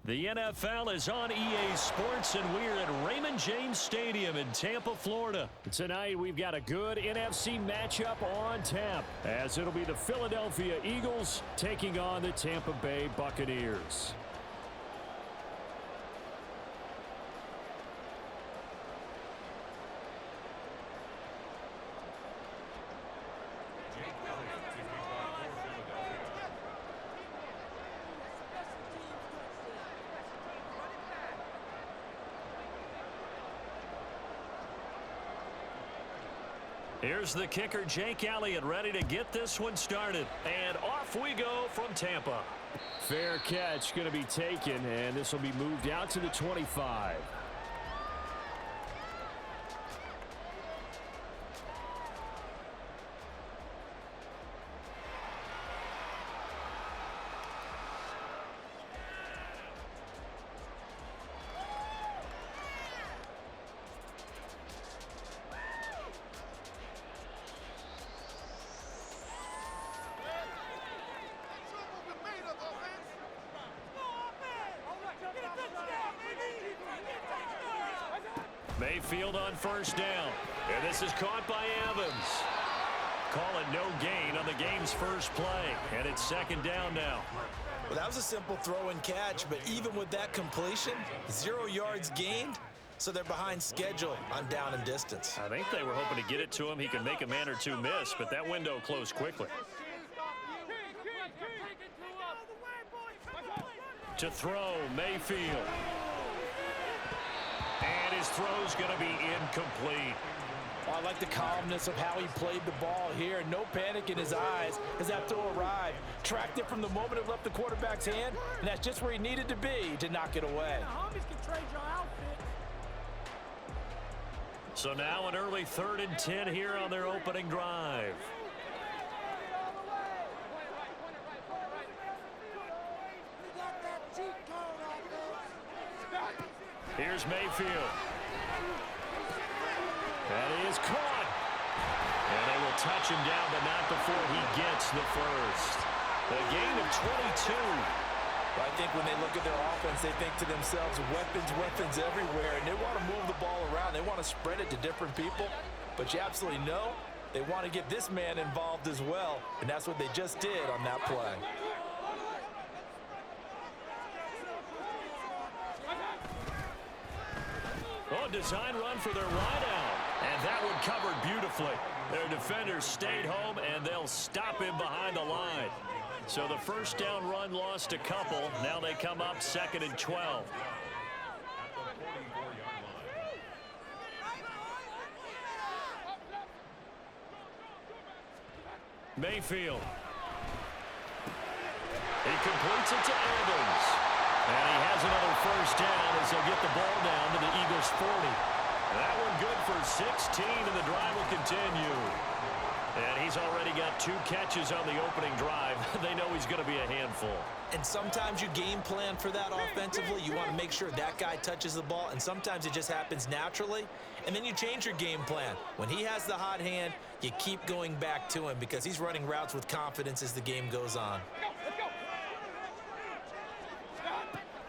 The NFL is on EA Sports, and we're at Raymond James Stadium in Tampa, Florida. Tonight, we've got a good NFC matchup on tap, as it'll be the Philadelphia Eagles taking on the Tampa Bay Buccaneers. Here's the kicker, Jake Elliott, ready to get this one started. And off we go from Tampa. Fair catch going to be taken, and this will be moved out to the 25. Mayfield on first down. And this is caught by Evans. Call it no gain on the game's first play. And it's second down now. Well, that was a simple throw and catch, but even with that completion, 0 yards gained, so they're behind schedule on down and distance. I think they were hoping to get it to him. He could make a man or two miss, but that window closed quickly. To throw, Mayfield. And his throw's going to be incomplete. I like the calmness of how he played the ball here. No panic in his eyes as that throw arrived. Tracked it from the moment it left the quarterback's hand, and that's just where he needed to be to knock it away. So now an early 3rd and 10 here on their opening drive. Here's Mayfield. That is caught. And they will touch him down, but not before he gets the first. A gain of 22. I think when they look at their offense, they think to themselves, weapons everywhere, and they want to move the ball around. They want to spread it to different people, but you absolutely know they want to get this man involved as well, and that's what they just did on that play. Oh, design run for their wideout. And that one covered beautifully. Their defenders stayed home, and they'll stop him behind the line. So the first down run lost a couple. Now they come up 2nd and 12. Mayfield. He completes it to Evans. And he has another first down as they'll get the ball down to the Eagles' 40. That one good for 16, and the drive will continue. And he's already got 2 catches on the opening drive. They know he's going to be a handful. And sometimes you game plan for that offensively. You want to make sure that guy touches the ball, and sometimes it just happens naturally. And then you change your game plan. When he has the hot hand, you keep going back to him because he's running routes with confidence as the game goes on.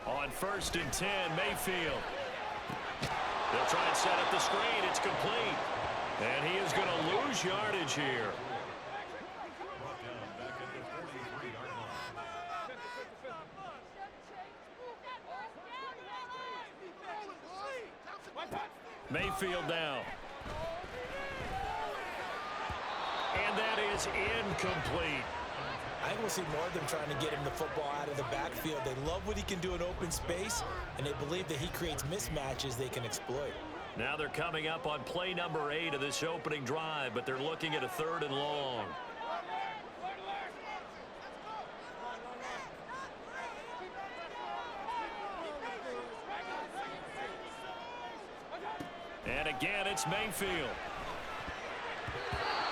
On 1st and 10, Mayfield. They'll try and set up the screen. It's complete. And he is going to lose yardage here. Mayfield now. And that is incomplete. I think we'll see more of them trying to get him the football out of the backfield. They love what he can do in open space, and they believe that he creates mismatches they can exploit. Now they're coming up on play number 8 of this opening drive, but they're looking at a 3rd and long. And again, it's Mayfield.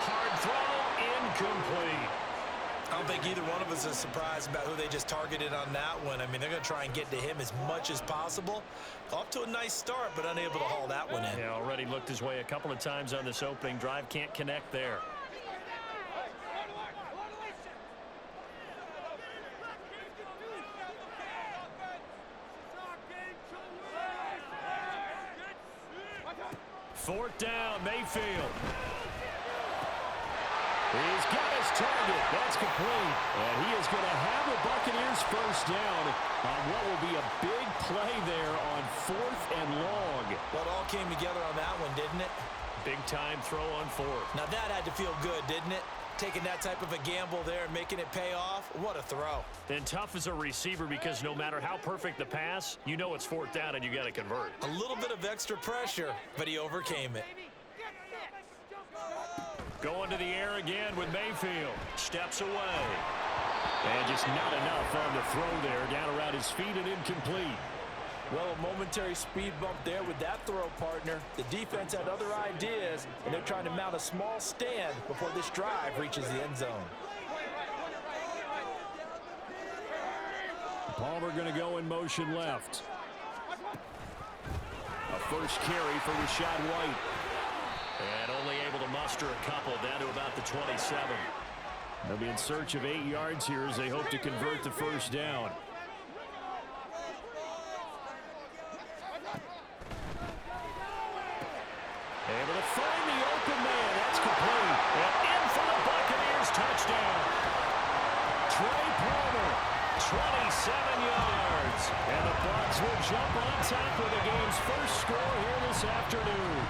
Hard throw, incomplete. I don't think either one of us is surprised about who they just targeted on that one. I mean, they're going to try and get to him as much as possible. Off to a nice start, but unable to haul that one in. Yeah, already looked his way a couple of times on this opening drive. Can't connect there. 4th down, Mayfield. He's got his target. That's complete. And he is going to have the Buccaneers first down on what will be a big play there on 4th and long. Well, it all came together on that one, didn't it? Big time throw on 4th. Now that had to feel good, didn't it? Taking that type of a gamble there and making it pay off. What a throw. And tough as a receiver because no matter how perfect the pass, you know it's 4th down and you got to convert. A little bit of extra pressure, but he overcame it. Going to the air again with Mayfield. Steps away. And just not enough on the throw there. Down around his feet and incomplete. Well, a momentary speed bump there with that throw, partner. The defense had other ideas, and they're trying to mount a small stand before this drive reaches the end zone. Palmer going to go in motion left. A first carry for Rashad White. And only able to muster a couple down to about the 27. They'll be in search of 8 yards here as they hope to convert the first down. Able to find the open man. That's complete. And in for the Buccaneers touchdown. Trey Palmer, 27 yards. And the Bucs will jump on top with the game's first score here this afternoon.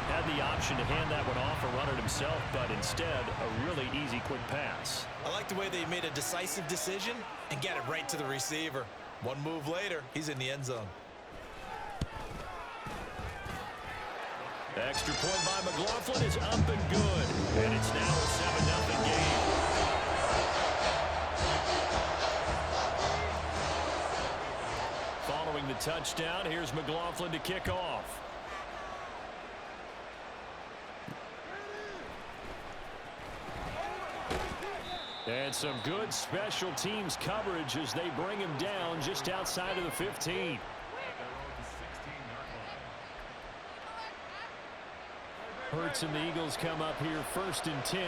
Had the option to hand that one off or run it himself, but instead, a really easy, quick pass. I like the way they made a decisive decision and get it right to the receiver. One move later, he's in the end zone. Extra point by McLaughlin is up and good. And it's now a 7-0 game. Following the touchdown, here's McLaughlin to kick off. And some good special teams coverage as they bring him down just outside of the 15. Hurts and the Eagles come up here 1st and 10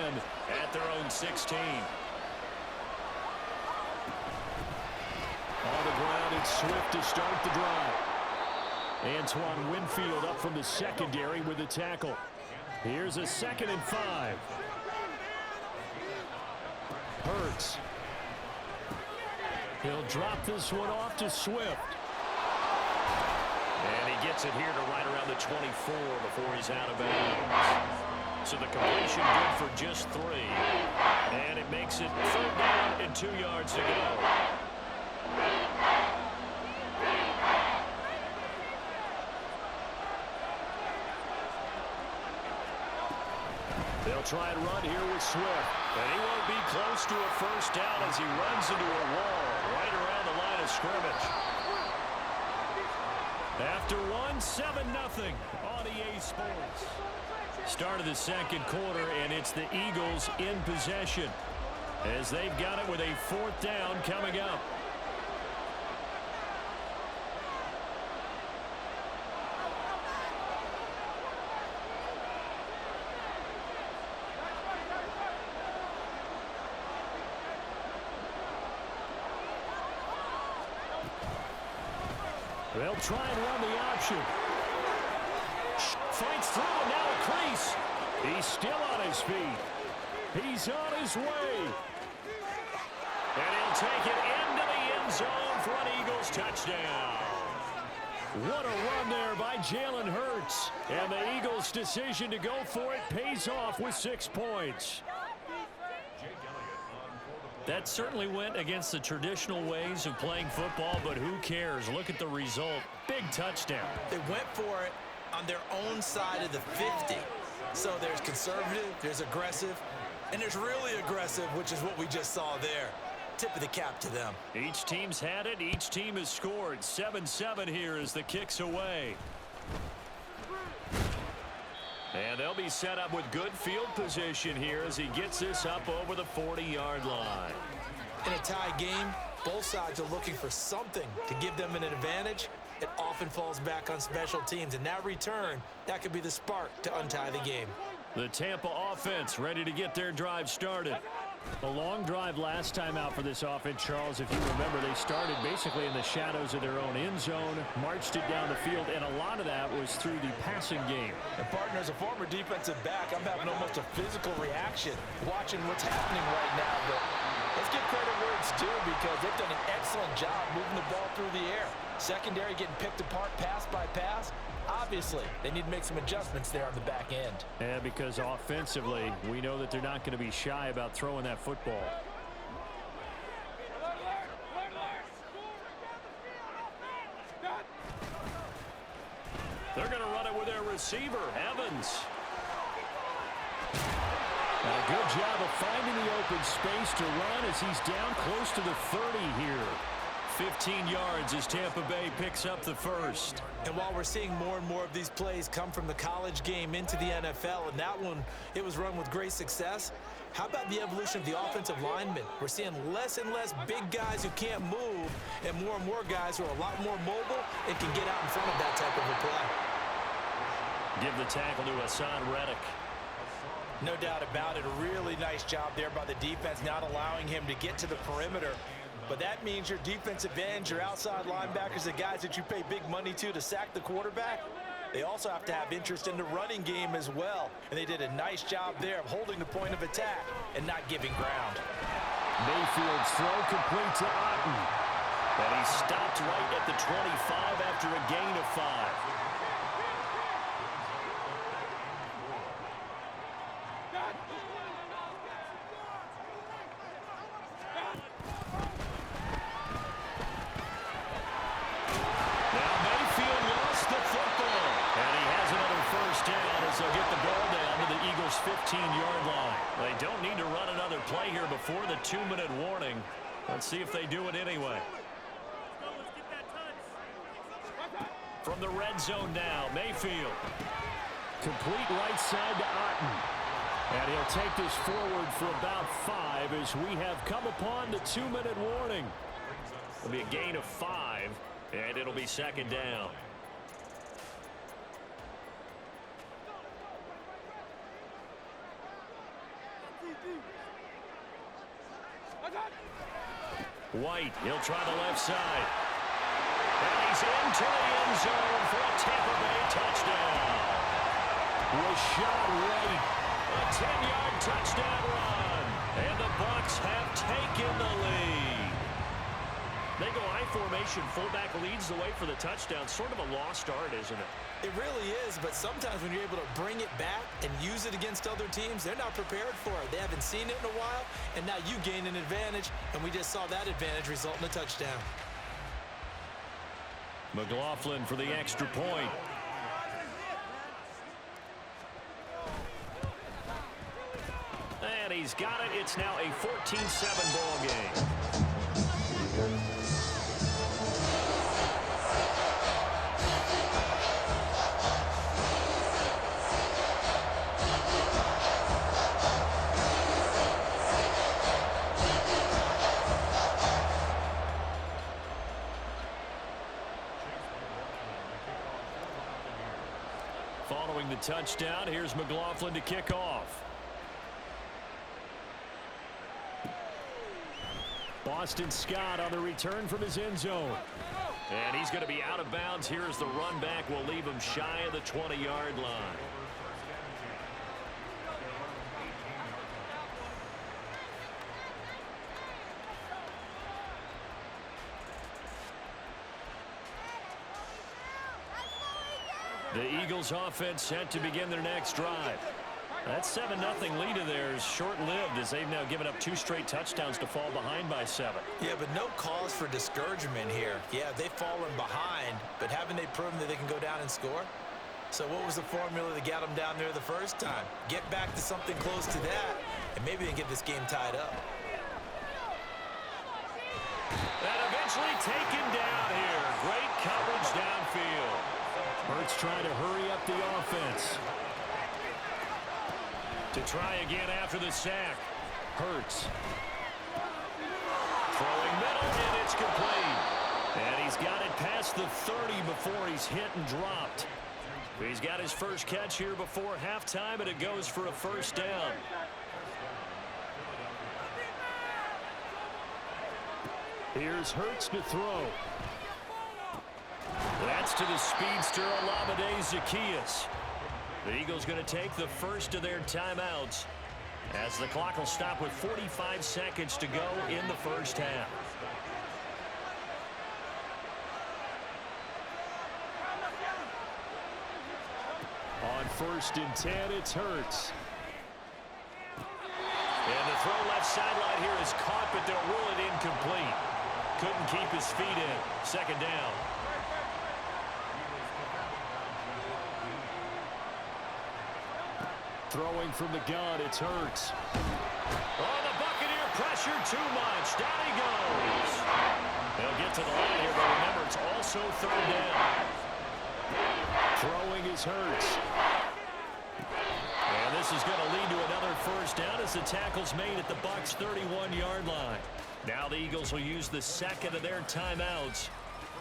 at their own 16. On the ground, it's Swift to start the drive. Antoine Winfield up from the secondary with the tackle. Here's a 2nd and 5. Hurts. He'll drop this one off to Swift. And he gets it here to right around the 24 before he's out of bounds. So the completion good for just 3. And it makes it 3rd down and 2 yards to go. They'll try and run here with Swift. And he won't be close to a first down as he runs into a wall right around the line of scrimmage. After 7-0 on EA Sports. Start of the 2nd quarter, and it's the Eagles in possession as they've got it with a 4th down coming up. They'll try and run the option. Fights through, and now a crease. He's still on his feet. He's on his way. And he'll take it into the end zone for an Eagles touchdown. What a run there by Jalen Hurts. And the Eagles' decision to go for it pays off with 6 points. That certainly went against the traditional ways of playing football, but who cares? Look at the result. Big touchdown. They went for it on their own side of the 50. So there's conservative, there's aggressive, and there's really aggressive, which is what we just saw there. Tip of the cap to them. Each team's had it. Each team has scored. 7-7 here as the kick's away. And they'll be set up with good field position here as he gets this up over the 40-yard line. In a tie game, both sides are looking for something to give them an advantage. It often falls back on special teams, and that return, that could be the spark to untie the game. The Tampa offense ready to get their drive started. A long drive last time out for this offense, Charles. If you remember, they started basically in the shadows of their own end zone, marched it down the field, and a lot of that was through the passing game. And partner, as a former defensive back, I'm having almost a physical reaction watching what's happening right now. But let's give credit where it's due because they've done an excellent job moving the ball through the air. Secondary getting picked apart pass by pass. Obviously, they need to make some adjustments there on the back end. Yeah, because offensively, we know that they're not going to be shy about throwing that football. They're going to run it with their receiver, Evans. And a good job of finding the open space to run as he's down close to the 30 here. 15 yards as Tampa Bay picks up the first. And while we're seeing more and more of these plays come from the college game into the NFL, and that one, it was run with great success, how about the evolution of the offensive linemen? We're seeing less and less big guys who can't move and more guys who are a lot more mobile and can get out in front of that type of a play. Give the tackle to Hassan Reddick. No doubt about it. A really nice job there by the defense, not allowing him to get to the perimeter. But that means your defensive ends, your outside linebackers, the guys that you pay big money to sack the quarterback, they also have to have interest in the running game as well. And they did a nice job there of holding the point of attack and not giving ground. Mayfield's throw complete to Otten. And he stopped right at the 25 after a gain of 5. They'll get the ball down to the Eagles' 15-yard line. They don't need to run another play here before the 2-minute warning. Let's see if they do it anyway. From the red zone now, Mayfield. Complete right side to Otten. And he'll take this forward for about 5 as we have come upon the 2-minute warning. It'll be a gain of 5, and it'll be second down. White, he'll try the left side. And he's into the end zone for a Tampa Bay touchdown. Rashad White, a 10-yard touchdown run. And the Bucs have taken the lead. They go I formation, fullback leads the way for the touchdown. Sort of a lost art, isn't it? It really is, but sometimes when you're able to bring it back and use it against other teams, they're not prepared for it. They haven't seen it in a while, and now you gain an advantage, and we just saw that advantage result in a touchdown. McLaughlin for the extra point. And he's got it. It's now a 14-7 ball game. Following the touchdown, here's McLaughlin to kick off. Boston Scott on the return from his end zone. And he's going to be out of bounds here as the run back will leave him shy of the 20-yard line. The Eagles offense set to begin their next drive. That 7-0 lead of theirs short-lived as they've now given up 2 straight touchdowns to fall behind by 7. Yeah, but no cause for discouragement here. Yeah, they've fallen behind, but haven't they proven that they can go down and score? So what was the formula that got them down there the first time? Get back to something close to that, and maybe they can get this game tied up. And eventually taken down here. Great coverage downfield. Hurts trying to hurry up the offense. To try again after the sack. Hurts. Throwing middle, and it's complete. And he's got it past the 30 before he's hit and dropped. He's got his first catch here before halftime, and it goes for a first down. Here's Hurts to throw. That's to the speedster, Olamide Zaccheaus. The Eagles going to take the first of their timeouts as the clock will stop with 45 seconds to go in the first half. On 1st and 10, it's Hurts. And the throw left sideline here is caught, but they'll rule it incomplete. Couldn't keep his feet in. 2nd down. Throwing from the gun, it's Hurts. Oh, the Buccaneer pressure too much. Down he goes. They'll get to the line here, but remember, it's also 3rd down. Throwing is Hurts. And this is going to lead to another 1st down as the tackle's made at the Bucs' 31-yard line. Now the Eagles will use the 2nd of their timeouts.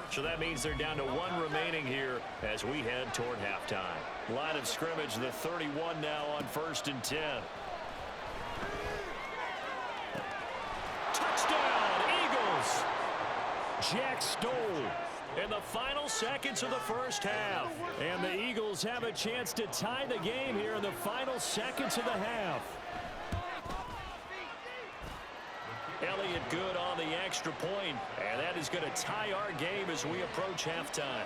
So that means they're down to 1 remaining here as we head toward halftime. Line of scrimmage, the 31 now on 1st and 10. Touchdown, Eagles! Jack Stoll in the final seconds of the first half. And the Eagles have a chance to tie the game here in the final seconds of the half. Elliott good on the extra point, and that is going to tie our game as we approach halftime.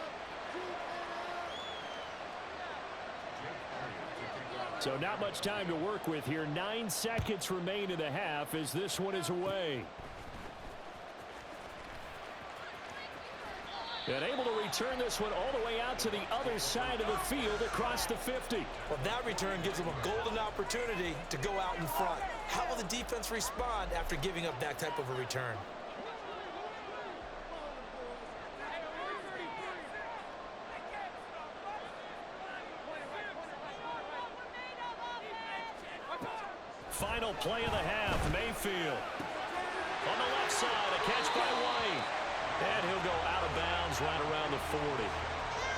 So not much time to work with here. 9 seconds remain in the half as this one is away. And able to return this one all the way out to the other side of the field across the 50. Well, that return gives them a golden opportunity to go out in front. How will the defense respond after giving up that type of a return? Final play of the half, Mayfield. On the left side, a catch by White. And he'll go out of bounds right around the 40.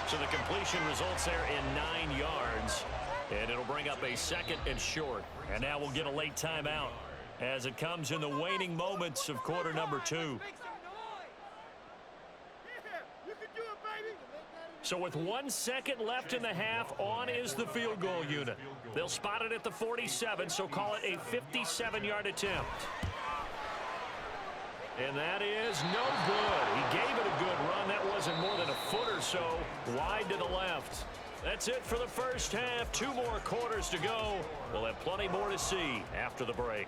So the completion results there in 9 yards. And it'll bring up a 2nd and short. And now we'll get a late timeout as it comes in the waning moments of quarter number 2. So with 1 second left in the half, on is the field goal unit. They'll spot it at the 47, so call it a 57-yard attempt. And that is no good. He gave it a good run. That wasn't more than a foot or so wide to the left. That's it for the first half. 2 more quarters to go. We'll have plenty more to see after the break.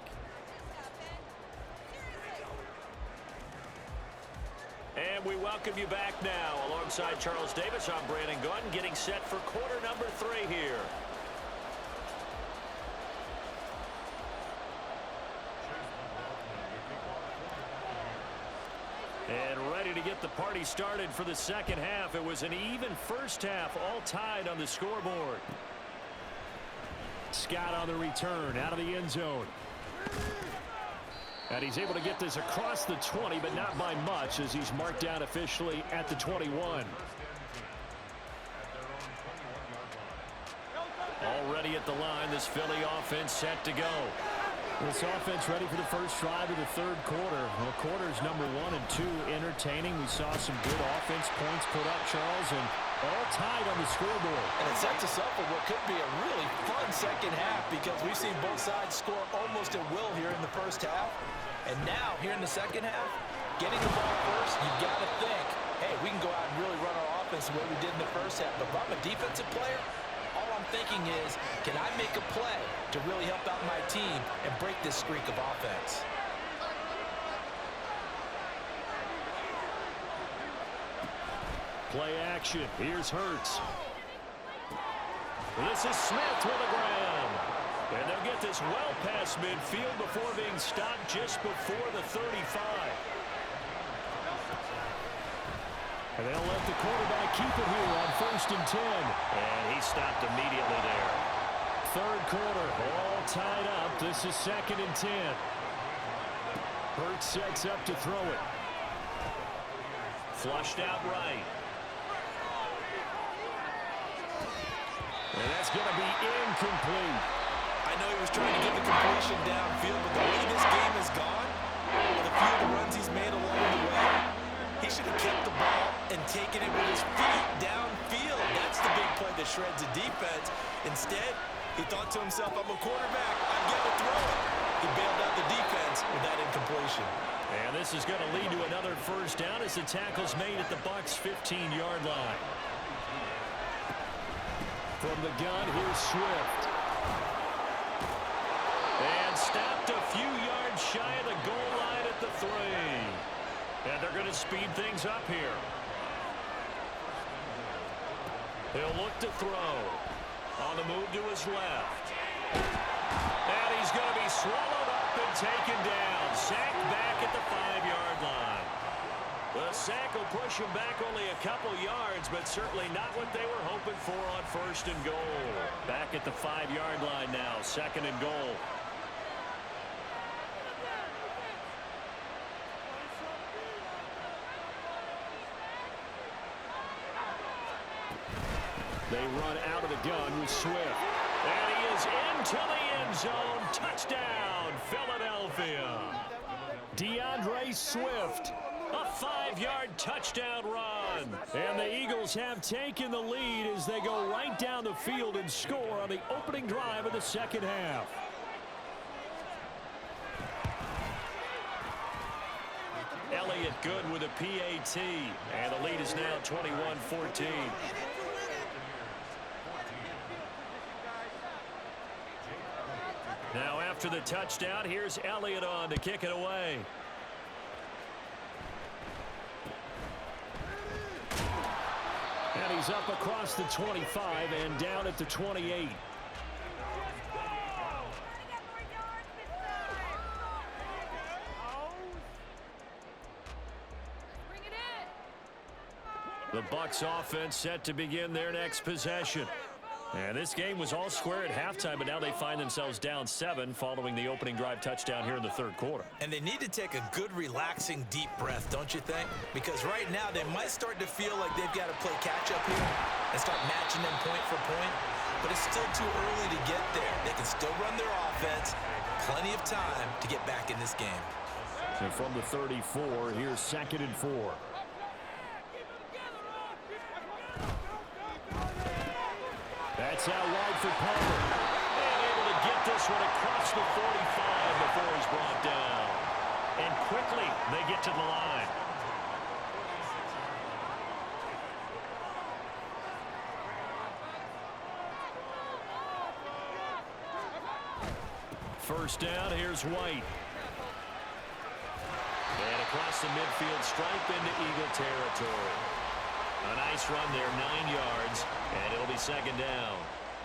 And we welcome you back now. Alongside Charles Davis, I'm Brandon Gunn, getting set for quarter number 3 here. And ready to get the party started for the second half. It was an even first half, all tied on the scoreboard. Scott on the return, out of the end zone. And he's able to get this across the 20, but not by much as he's marked down officially at the 21. Already at the line, this Philly offense set to go. This offense ready for the first drive of the 3rd quarter. Well, quarters number 1 and 2 entertaining. We saw some good offense points put up, Charles, and all tied on the scoreboard. And it sets us up for what could be a really fun second half because we've seen both sides score almost at will here in the first half. And now, here in the second half, getting the ball first, you've got to think, hey, we can go out and really run our offense the way we did in the first half. But if I'm a defensive player, all I'm thinking is, can I make a play to really help out my team and break this streak of offense? Play action. Here's Hurts. This is Smith with the ground. And they'll get this well past midfield before being stopped just before the 35. And they'll let the quarterback keep it here on 1st and 10. And he stopped immediately there. 3rd quarter, all tied up. This is 2nd and 10. Hurts sets up to throw it. Flushed out right. And that's going to be incomplete. I know he was trying to get the completion downfield, but the way this game has gone, with a few of the runs he's made along the way, and taking it with his feet downfield. That's the big play that shreds the defense. Instead, he thought to himself, I'm a quarterback, I've got to throw it. He bailed out the defense with that incompletion. And this is going to lead to another first down as the tackle's made at the Bucs' 15-yard line. From the gun, here's Swift. And stopped a few yards shy of the goal line at the 3. And they're going to speed things up here. He'll look to throw. On the move to his left. And he's going to be swallowed up and taken down. Sacked back at the 5-yard line. The sack will push him back only a couple yards, but certainly not what they were hoping for on first and goal. Back at the 5-yard line now, second and goal. They run out of the gun with Swift. And he is into the end zone. Touchdown, Philadelphia. DeAndre Swift. A 5-yard touchdown run. And the Eagles have taken the lead as they go right down the field and score on the opening drive of the second half. Elliott good with a PAT. And the lead is now 21-14. Now after the touchdown, here's Elliott on to kick it away. And he's up across the 25 and down at the 28. The Bucs offense set to begin their next possession. And this game was all square at halftime, but now they find themselves down 7 following the opening drive touchdown here in the third quarter. And they need to take a good, relaxing, deep breath, don't you think? Because right now they might start to feel like they've got to play catch-up here and start matching them point for point. But it's still too early to get there. They can still run their offense. Plenty of time to get back in this game. And from the 34, here's 2nd and 4. That's out wide for Palmer. And able to get this one across the 45 before he's brought down. And quickly they get to the line. First down, here's White. And across the midfield stripe into Eagle territory. A nice run there, 9 yards, and it'll be 2nd down.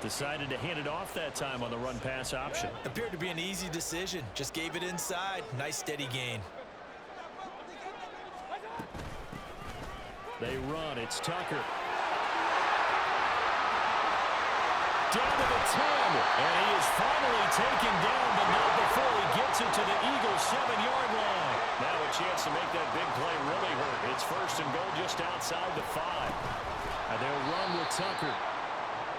Decided to hand it off that time on the run-pass option. Appeared to be an easy decision. Just gave it inside. Nice steady gain. They run. It's Tucker. Down to the 10, and he is finally taken down, but not before he gets it to the Eagles' 7-yard line. Now a chance to make that big play really hurt. It's 1st and goal just outside the 5. And they'll run with Tucker.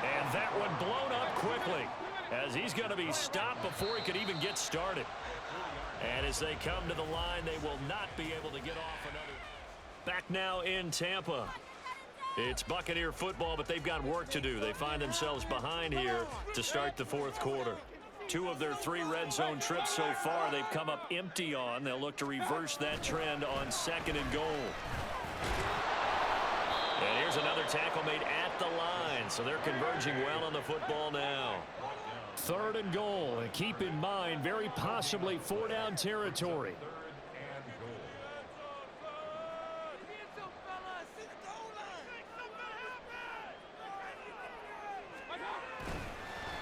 And that one blown up quickly as he's going to be stopped before he could even get started. And as they come to the line, they will not be able to get off another. Back now in Tampa. It's Buccaneer football, but they've got work to do. They find themselves behind here to start the 4th quarter. 2 of their 3 red zone trips so far they've come up empty on. They'll look to reverse that trend on 2nd and goal. And here's another tackle made at the line, so they're converging well on the football now. 3rd and goal, and keep in mind, very possibly 4-down territory.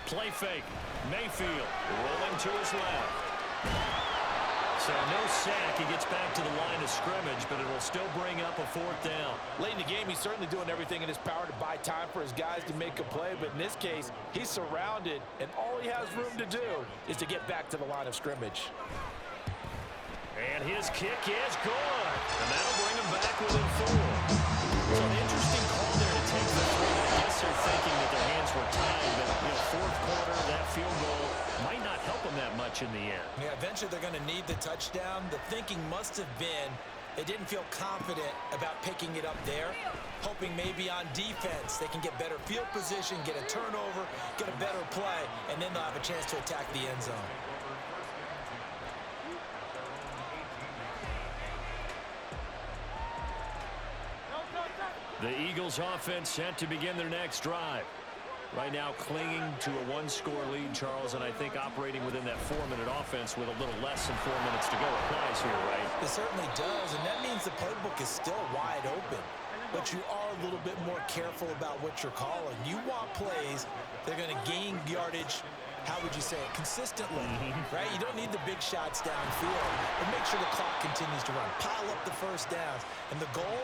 Play fake. Mayfield rolling to his left. So no sack. He gets back to the line of scrimmage, but it will still bring up a 4th down. Late in the game, he's certainly doing everything in his power to buy time for his guys to make a play, but in this case, he's surrounded, and all he has room to do is to get back to the line of scrimmage. And his kick is good. And that'll bring him back within 4. So an interesting call there to take the 3. I guess they're thinking that their hands were tied, but 4th quarter, that field goal might not help them that much in the end. Yeah, eventually they're going to need the touchdown. The thinking must have been They didn't feel confident about picking it up there, hoping maybe on defense they can get better field position, get a turnover, get a better play, and then they'll have a chance to attack the end zone. The Eagles offense set to begin their next drive. Right now clinging to a one-score lead, Charles, and I think operating within that 4-minute offense with a little less than 4 minutes to go applies here, right? It certainly does, and that means the playbook is still wide open. But you are a little bit more careful about what you're calling. You want plays that are going to gain yardage, how would you say it, consistently, right? You don't need the big shots downfield, but make sure the clock continues to run. Pile up the first downs, and the goal,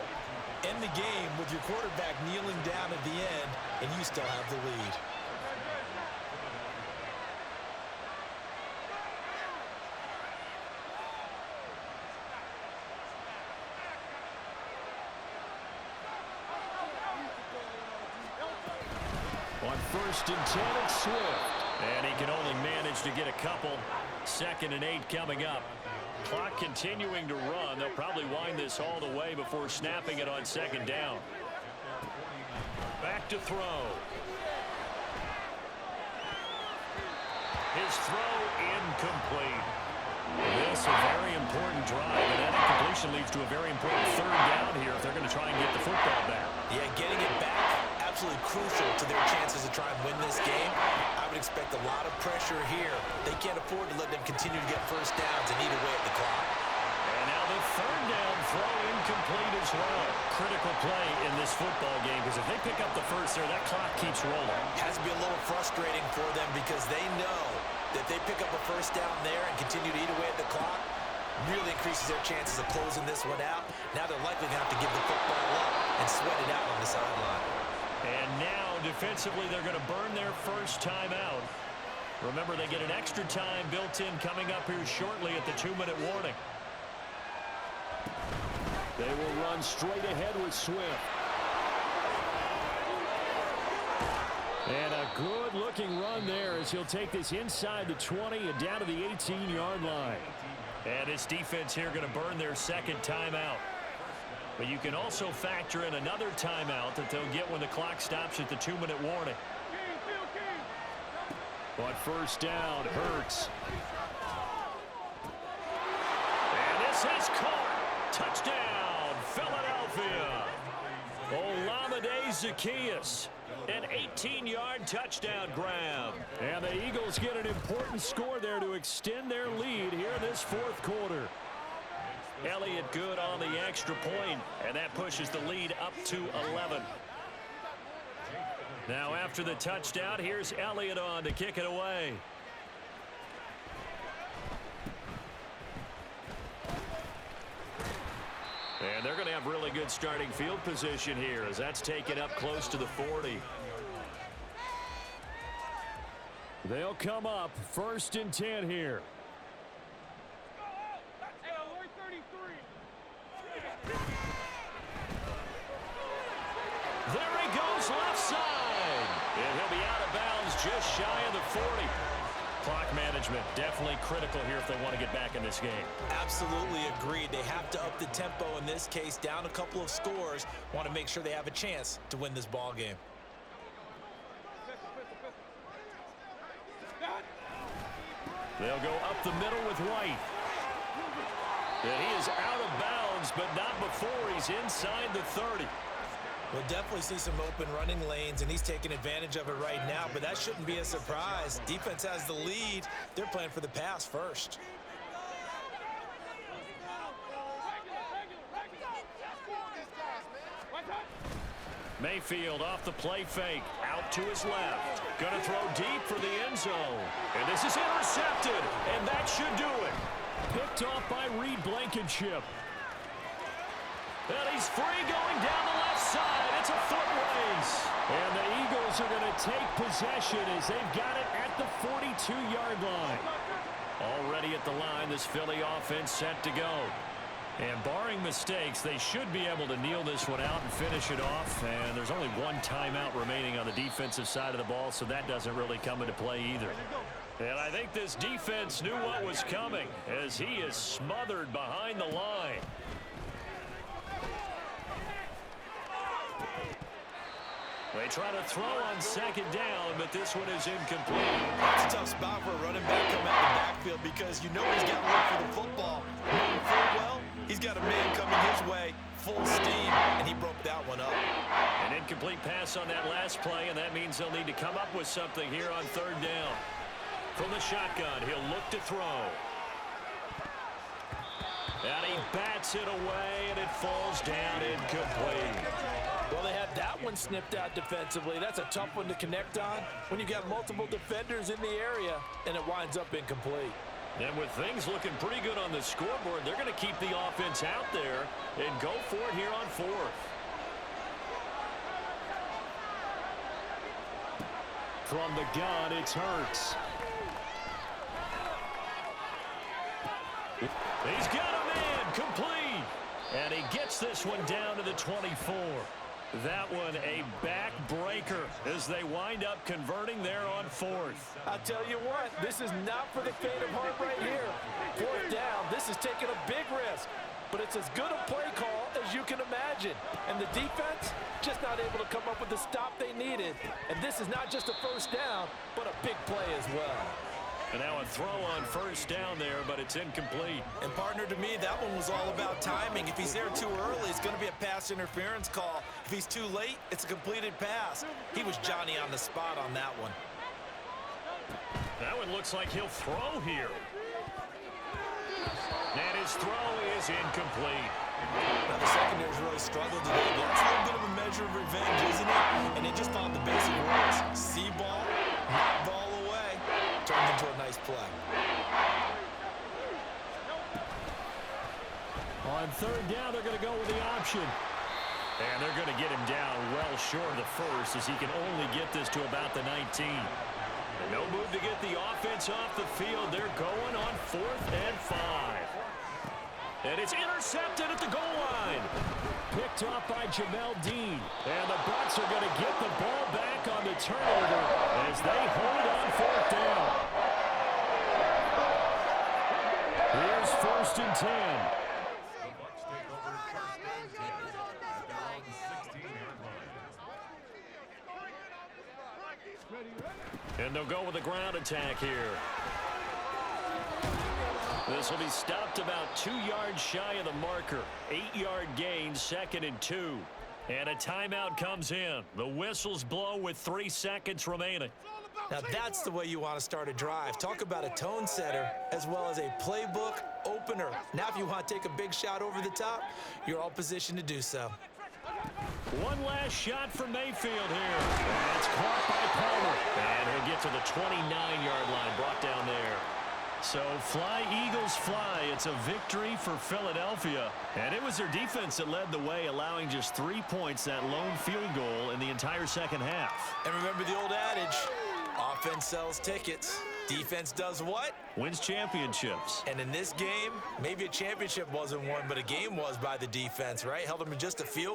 end the game with your quarterback kneeling down at the end, and you still have the lead. On 1st and 10, it's Swift. And he can only manage to get a couple. 2nd and 8 coming up. Clock continuing to run. They'll probably wind this all the way before snapping it on 2nd down. Back to throw. His throw incomplete. This is a very important drive, and that incompletion leads to a very important 3rd down here if they're going to try and get the football back. Yeah, getting it back, absolutely crucial to their chances to try and win this game. I would expect a lot of pressure here. They can't afford to let them continue to get first downs and eat away at the clock. And now the 3rd down throw incomplete as well. Critical play in this football game, because if they pick up the first there, that clock keeps rolling. Has to be a little frustrating for them because they know that they pick up a first down there and continue to eat away at the clock, really increases their chances of closing this one out. Now they're likely going to have to give the football up and sweat it out on the sideline. And now, defensively, they're going to burn their first timeout. Remember, they get an extra time built in coming up here shortly at the 2-minute warning. They will run straight ahead with Swift. And a good-looking run there as he'll take this inside the 20 and down to the 18-yard line. And this defense here going to burn their 2nd timeout. But you can also factor in another timeout that they'll get when the clock stops at the 2-minute warning. On 1st down, Hurts. And this is caught. Touchdown, Philadelphia. Olamide Zaccheaus. An 18-yard touchdown grab. And the Eagles get an important score there to extend their lead here in this 4th quarter. Elliott good on the extra point, and that pushes the lead up to 11. Now after the touchdown, here's Elliott on to kick it away. And they're going to have really good starting field position here as that's taken up close to the 40. They'll come up 1st and 10 here. There he goes left side. And he'll be out of bounds just shy of the 40. Clock management definitely critical here if they want to get back in this game. Absolutely agreed. They have to up the tempo in this case, down a couple of scores. Want to make sure they have a chance to win this ball game. They'll go up the middle with White. And he is out of bounds, but not before he's inside the 30. We'll definitely see some open running lanes, and he's taking advantage of it right now, but that shouldn't be a surprise. Defense has the lead. They're playing for the pass first. Mayfield off the play fake, out to his left. Gonna throw deep for the end zone. And this is intercepted, and that should do it. Picked off by Reed Blankenship. And he's free going down the left side. It's a foot race. And the Eagles are going to take possession as they've got it at the 42-yard line. Already at the line, this Philly offense set to go. And barring mistakes, they should be able to kneel this one out and finish it off. And there's only one timeout remaining on the defensive side of the ball, so that doesn't really come into play either. And I think this defense knew what was coming as he is smothered behind the line. They try to throw on second down, but this one is incomplete. That's a tough spot for a running back coming out of the backfield because you know he's got to look for the football. Knowing full well, he's got a man coming his way, full steam, and he broke that one up. An incomplete pass on that last play, and that means they'll need to come up with something here on third down. From the shotgun, he'll look to throw. And he bats it away, and it falls down incomplete. Well, they had that one snipped out defensively. That's a tough one to connect on when you've got multiple defenders in the area, and it winds up incomplete. And with things looking pretty good on the scoreboard, they're going to keep the offense out there and go for it here on fourth. From the gun, it's Hurts. He's got a man, complete. And he gets this one down to the 24. That one a backbreaker as they wind up converting there on fourth. I'll tell you what, this is not for the faint of heart right here. Fourth down, this is taking a big risk. But it's as good a play call as you can imagine. And the defense just not able to come up with the stop they needed. And this is not just a first down, but a big play as well. And now a throw on first down there, but it's incomplete. And partner, to me, that one was all about timing. If he's there too early, it's going to be a pass interference call. If he's too late, it's a completed pass. He was Johnny on the spot on that one. That one looks like he'll throw here. And his throw is incomplete. Now, the secondary's really struggled today, but it's a little bit of a measure of revenge, isn't it? And they just followed the basic rules. See ball, knock ball away, turned into a nice play. On third down, they're going to go with the option. And they're going to get him down well short of the first as he can only get this to about the 19. And no move to get the offense off the field. They're going on 4th and 5. And it's intercepted at the goal line. Picked up by Jamel Dean. And the Bucs are going to get the ball back on the turnover as they hold on 4th down. Here's 1st and 10. And they'll go with a ground attack here. This will be stopped about 2 yards shy of the marker. 8-yard gain, 2nd and 2. And a timeout comes in. The whistles blow with 3 seconds remaining. Now that's the way you want to start a drive. Talk about a tone setter as well as a playbook opener. Now if you want to take a big shot over the top, you're all positioned to do so. One last shot for Mayfield here. And it's caught by Palmer. And he'll get to the 29-yard line, brought down there. So fly, Eagles, fly. It's a victory for Philadelphia. And it was their defense that led the way, allowing just 3 points, that lone field goal in the entire second half. And remember the old adage, offense sells tickets. Defense does what? Wins championships. And in this game, maybe a championship wasn't won, but a game was by the defense, right? Held them to just a field